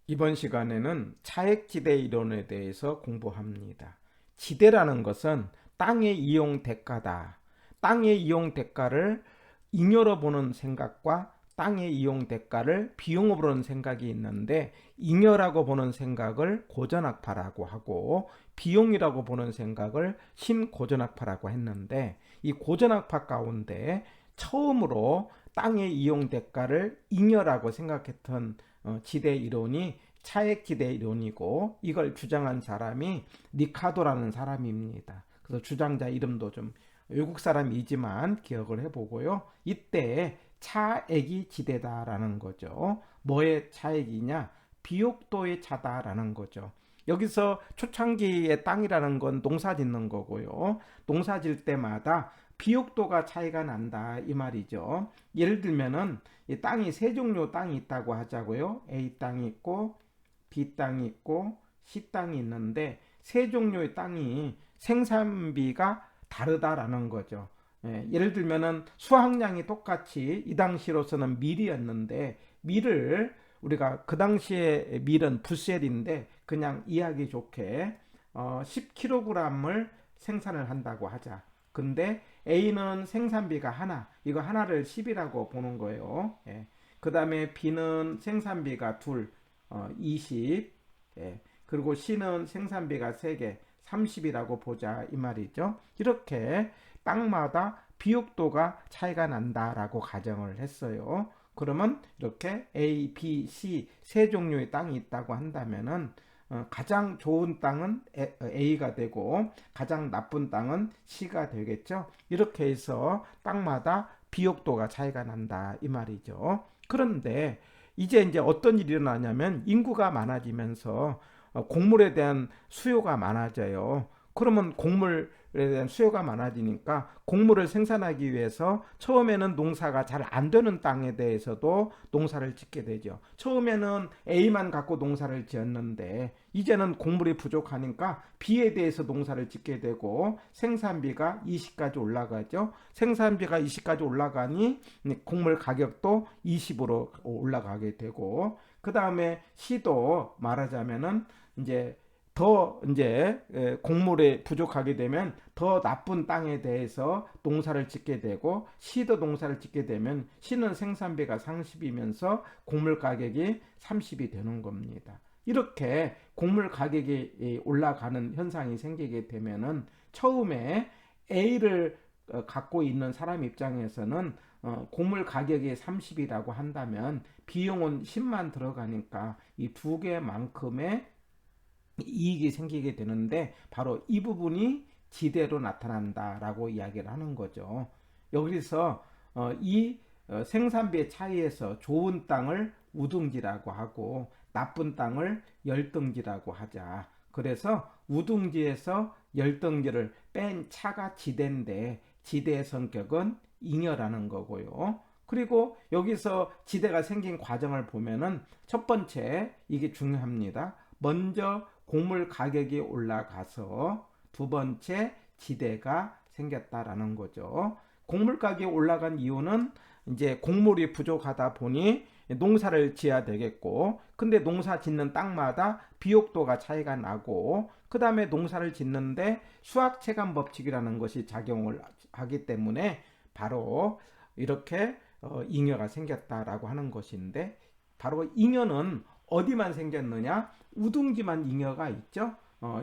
이번 시간에는 차액지대 이론에 대해서 공부합니다. 지대라는 것은 땅의 이용 대가다. 땅의 이용 대가를 잉여로 보는 생각과 땅의 이용 대가를 비용으로 보는 생각이 있는데, 잉여라고 보는 생각을 고전학파라고 하고 비용이라고 보는 생각을 신고전학파라고 했는데, 이 고전학파 가운데 처음으로 땅의 이용 대가를 잉여라고 생각했던 지대 이론이 차액 지대 이론이고, 이걸 주장한 사람이 리카도라는 사람입니다. 그래서 주장자 이름도 좀 외국 사람이지만 기억을 해보고요. 이때 차액이 지대다라는 거죠. 뭐의 차액이냐? 비옥도의 차다라는 거죠. 여기서 초창기의 땅이라는 건 농사 짓는 거고요. 농사 질 때마다 비옥도가 차이가 난다 이 말이죠. 예를 들면은 이 땅이 세 종류 땅이 있다고 하자고요. A 땅이 있고 B 땅이 있고 C 땅이 있는데, 세 종류의 땅이 생산비가 다르다라는 거죠. 예를 들면은 수확량이 똑같이 이 당시로서는 밀이었는데, 밀을 우리가 그 당시에 밀은 부셀인데 그냥 이해하기 좋게 10kg을 생산을 한다고 하자. 근데 A는 생산비가 하나, 이거 하나를 10이라고 보는 거예요. 그 다음에 B는 생산비가 둘, 20. 그리고 C는 생산비가 3개, 30이라고 보자 이 말이죠. 이렇게 땅마다 비옥도가 차이가 난다라고 가정을 했어요. 그러면 이렇게 A, B, C 세 종류의 땅이 있다고 한다면은 가장 좋은 땅은 A가 되고 가장 나쁜 땅은 C가 되겠죠. 이렇게 해서 땅마다 비옥도가 차이가 난다 이 말이죠. 그런데 이제 어떤 일이 일어나냐면, 인구가 많아지면서 곡물에 대한 수요가 많아져요. 그러면 곡물에 대한 수요가 많아지니까 곡물을 생산하기 위해서 처음에는 농사가 잘 안 되는 땅에 대해서도 농사를 짓게 되죠. 처음에는 A만 갖고 농사를 지었는데 이제는 곡물이 부족하니까 B에 대해서 농사를 짓게 되고, 생산비가 20까지 올라가죠. 생산비가 20까지 올라가니 곡물 가격도 20으로 올라가게 되고, 그 다음에 C도 말하자면은 이제 곡물이 부족하게 되면 더 나쁜 땅에 대해서 농사를 짓게 되고, C도 농사를 짓게 되면 C는 생산비가 30이면서 곡물 가격이 30이 되는 겁니다. 이렇게 곡물 가격이 올라가는 현상이 생기게 되면은 처음에 A를 갖고 있는 사람 입장에서는 곡물 가격이 30이라고 한다면 비용은 10만 들어가니까 이 두 개만큼의 이익이 생기게 되는데, 바로 이 부분이 지대로 나타난다라고 이야기를 하는 거죠. 여기서 이 생산비의 차이에서 좋은 땅을 우둥지라고 하고 나쁜 땅을 열등지라고 하자. 그래서 우둥지에서 열등지를 뺀 차가 지대인데, 지대의 성격은 잉여라는 거고요. 그리고 여기서 지대가 생긴 과정을 보면은 첫 번째, 이게 중요합니다. 먼저 곡물 가격이 올라가서 두 번째 지대가 생겼다라는 거죠. 곡물 가격이 올라간 이유는 이제 곡물이 부족하다 보니 농사를 지어야 되겠고, 근데 농사 짓는 땅마다 비옥도가 차이가 나고, 그 다음에 농사를 짓는데 수학체감 법칙이라는 것이 작용을 하기 때문에 바로 이렇게 잉여가 생겼다라고 하는 것인데, 바로 잉여는 어디만 생겼느냐? 우둥지만 잉여가 있죠.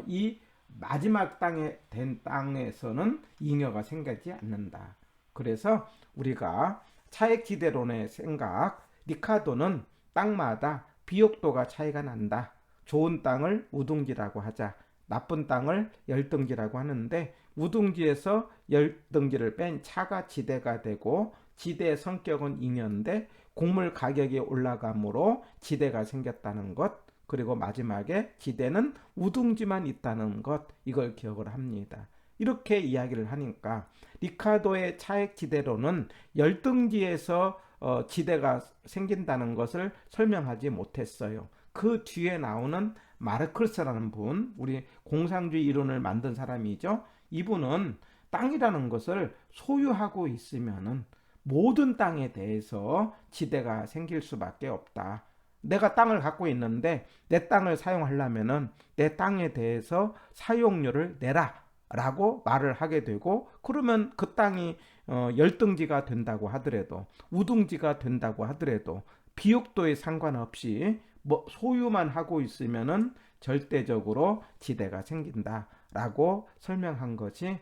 이 마지막 땅에 된 땅에서는 잉여가 생기지 않는다. 그래서 우리가 차액지대론의 생각, 리카도는 땅마다 비옥도가 차이가 난다. 좋은 땅을 우둥지라고 하자. 나쁜 땅을 열등지라고 하는데, 우둥지에서 열등지를 뺀 차가 지대가 되고, 지대의 성격은 잉여인데 곡물 가격이 올라감으로 지대가 생겼다는 것, 그리고 마지막에 지대는 우둥지만 있다는 것, 이걸 기억을 합니다. 이렇게 이야기를 하니까 리카도의 차액 지대로는 열등지에서 지대가 생긴다는 것을 설명하지 못했어요. 그 뒤에 나오는 마르크스라는 분, 우리 공상주의 이론을 만든 사람이죠. 이분은 땅이라는 것을 소유하고 있으면은 모든 땅에 대해서 지대가 생길 수밖에 없다. 내가 땅을 갖고 있는데 내 땅을 사용하려면은 내 땅에 대해서 사용료를 내라 라고 말을 하게 되고, 그러면 그 땅이 열등지가 된다고 하더라도, 우등지가 된다고 하더라도 비옥도에 상관없이 뭐 소유만 하고 있으면은 절대적으로 지대가 생긴다라고 설명한 것이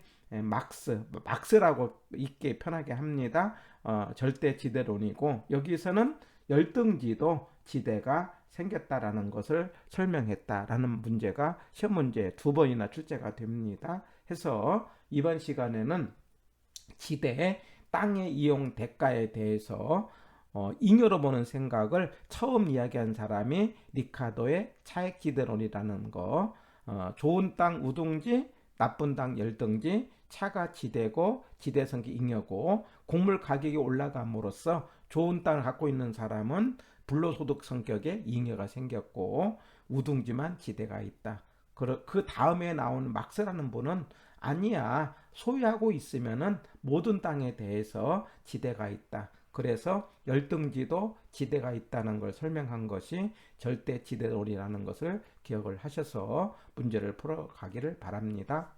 막스라고 읽기 편하게 합니다. 절대 지대론이고, 여기서는 열등지도 지대가 생겼다라는 것을 설명했다라는 문제가 시험 문제 두 번이나 출제가 됩니다. 해서 이번 시간에는 지대, 땅의 이용 대가에 대해서 잉여로 보는 생각을 처음 이야기한 사람이 리카도의 차액지대론이라는 거, 좋은 땅 우등지, 나쁜 땅 열등지, 차가 지대고 지대성이 잉여고, 곡물 가격이 올라감으로써 좋은 땅을 갖고 있는 사람은 불로소득 성격의 잉여가 생겼고 우등지만 지대가 있다. 그 다음에 나오는 막스라는 분은 아니야, 소유하고 있으면은 모든 땅에 대해서 지대가 있다. 그래서 열등지도 지대가 있다는 걸 설명한 것이 절대 지대론이라는 것을 기억을 하셔서 문제를 풀어가기를 바랍니다.